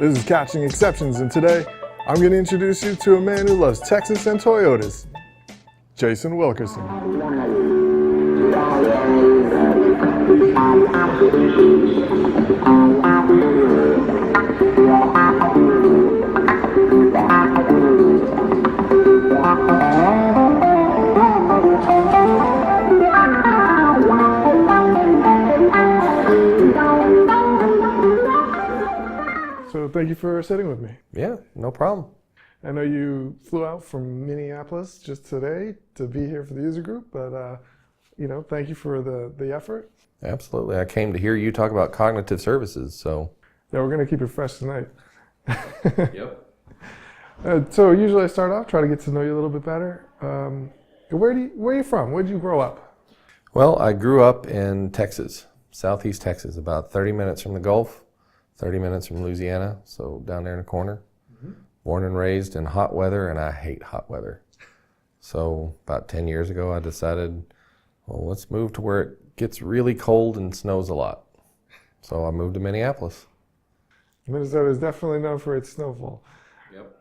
This is Catching Exceptions, and today I'm going to introduce you to a man who loves Texas and Toyotas, Jason Wilkerson. So thank you for sitting with me. Yeah, no problem. I know you flew out from Minneapolis just today to be here for the user group, but thank you for the effort. Absolutely. I came to hear you talk about cognitive services, so. Yeah, we're going to keep it fresh tonight. Yep. So usually I start off, try to get to know you a little bit better. Where are you from? Where did you grow up? Well, I grew up in Texas, southeast Texas, about 30 minutes from the Gulf, 30 minutes from Louisiana, so down there in the corner. Mm-hmm. Born and raised in hot weather, and I hate hot weather. So about 10 years ago, I decided, well, let's move to where it gets really cold and snows a lot. So I moved to Minneapolis. Minnesota is definitely known for its snowfall. Yep.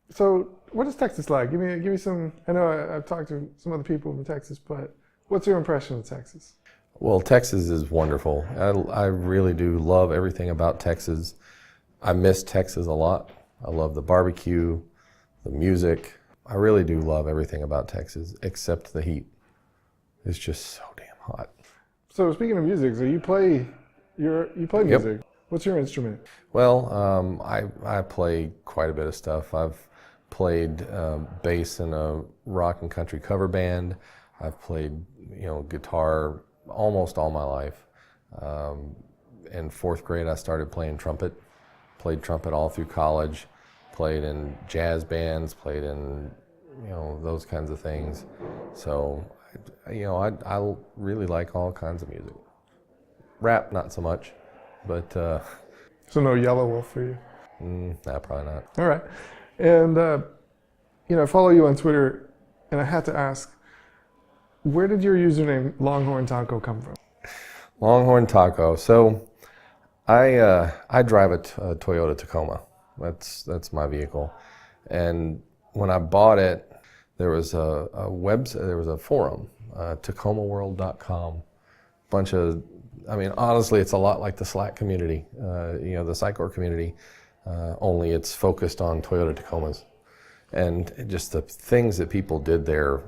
So what is Texas like? Give me some. I know I've talked to some other people from Texas, but what's your impression of Texas? Well, Texas is wonderful. I really do love everything about Texas. I miss Texas a lot. I love the barbecue, the music. I really do love everything about Texas, except the heat. It's just so damn hot. So speaking of music, so you play music. Yep. What's your instrument? Well, I play quite a bit of stuff. I've played bass in a rock and country cover band. I've played guitar almost all my life. In fourth grade, I started playing trumpet. Played trumpet all through college. Played in jazz bands. Played in those kinds of things. So I really like all kinds of music. Rap, not so much, but. So no Yellow Wolf for you? Nah, probably not. All right. And, I follow you on Twitter, and I had to ask, where did your username Longhorn Taco come from? Longhorn Taco. So I drive a Toyota Tacoma. That's my vehicle. And when I bought it, there was a website, there was a forum, tacomaworld.com. Honestly, it's a lot like the Slack community, the Psychor community, only it's focused on Toyota Tacomas. And just the things that people did there,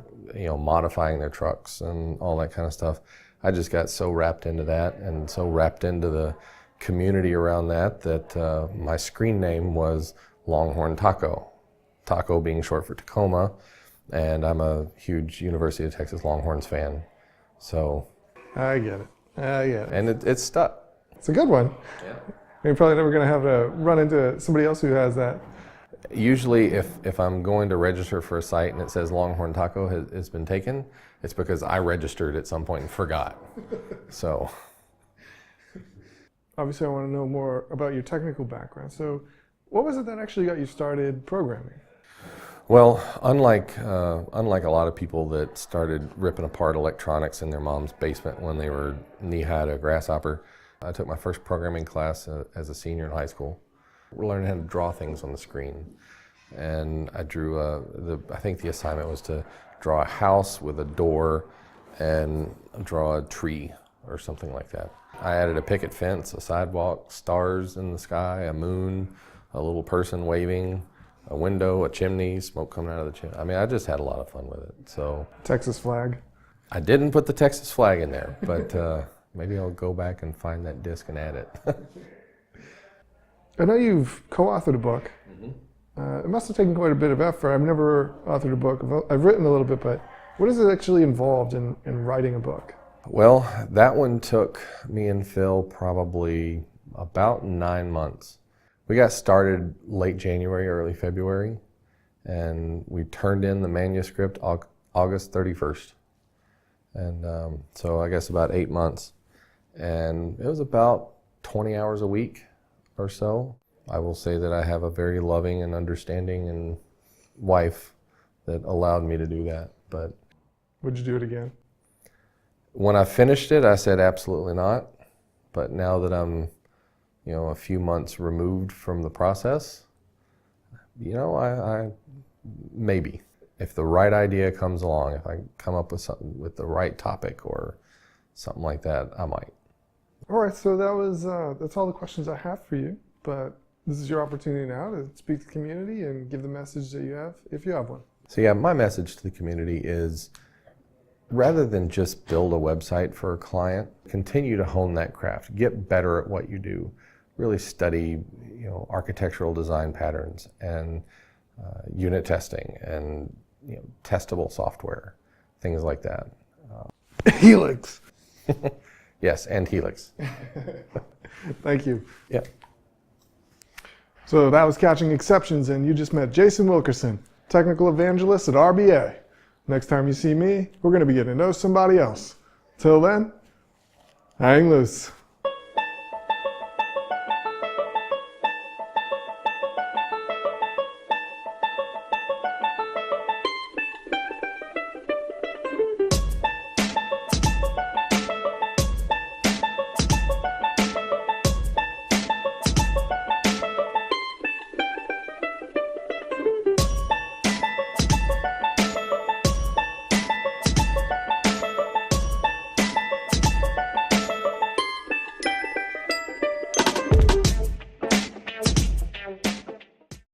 modifying their trucks and all that kind of stuff. I just got so wrapped into that and so wrapped into the community around that my screen name was Longhorn Taco. Taco being short for Tacoma, and I'm a huge University of Texas Longhorns fan. So. I get it. And it's stuck. It's a good one. Yeah. You're probably never going to have to run into somebody else who has that. Usually if I'm going to register for a site and it says Longhorn Taco has been taken, it's because I registered at some point and forgot. So. Obviously I want to know more about your technical background. So what was it that actually got you started programming? Well, unlike a lot of people that started ripping apart electronics in their mom's basement when they were knee-high to a grasshopper, I took my first programming class as a senior in high school. We learned how to draw things on the screen. And I drew, I think the assignment was to draw a house with a door and draw a tree or something like that. I added a picket fence, a sidewalk, stars in the sky, a moon, a little person waving, a window, a chimney, smoke coming out of the chimney. I just had a lot of fun with it. So Texas flag. I didn't put the Texas flag in there, but maybe I'll go back and find that disc and add it. I know you've co-authored a book. Mm-hmm. It must have taken quite a bit of effort. I've never authored a book. I've written a little bit, but what is it actually involved in writing a book? Well, that one took me and Phil probably about 9 months. We got started late January, early February, and we turned in the manuscript August 31st. And so I guess about 8 months. And it was about 20 hours a week or so. I will say that I have a very loving and understanding and wife that allowed me to do that. But would you do it again? When I finished it, I said absolutely not. But now that I'm a few months removed from the process, I maybe. If the right idea comes along, if I come up with something with the right topic or something like that, I might. All right, so that's all the questions I have for you, but this is your opportunity now to speak to the community and give the message that you have, if you have one. So yeah, my message to the community is, rather than just build a website for a client, continue to hone that craft, get better at what you do, really study, architectural design patterns and unit testing and testable software, things like that. Helix. Yes, and Helix. Thank you. Yeah. So that was Catching Exceptions, and you just met Jason Wilkerson, Technical Evangelist at RBA. Next time you see me, we're going to be getting to know somebody else. Till then, hang loose.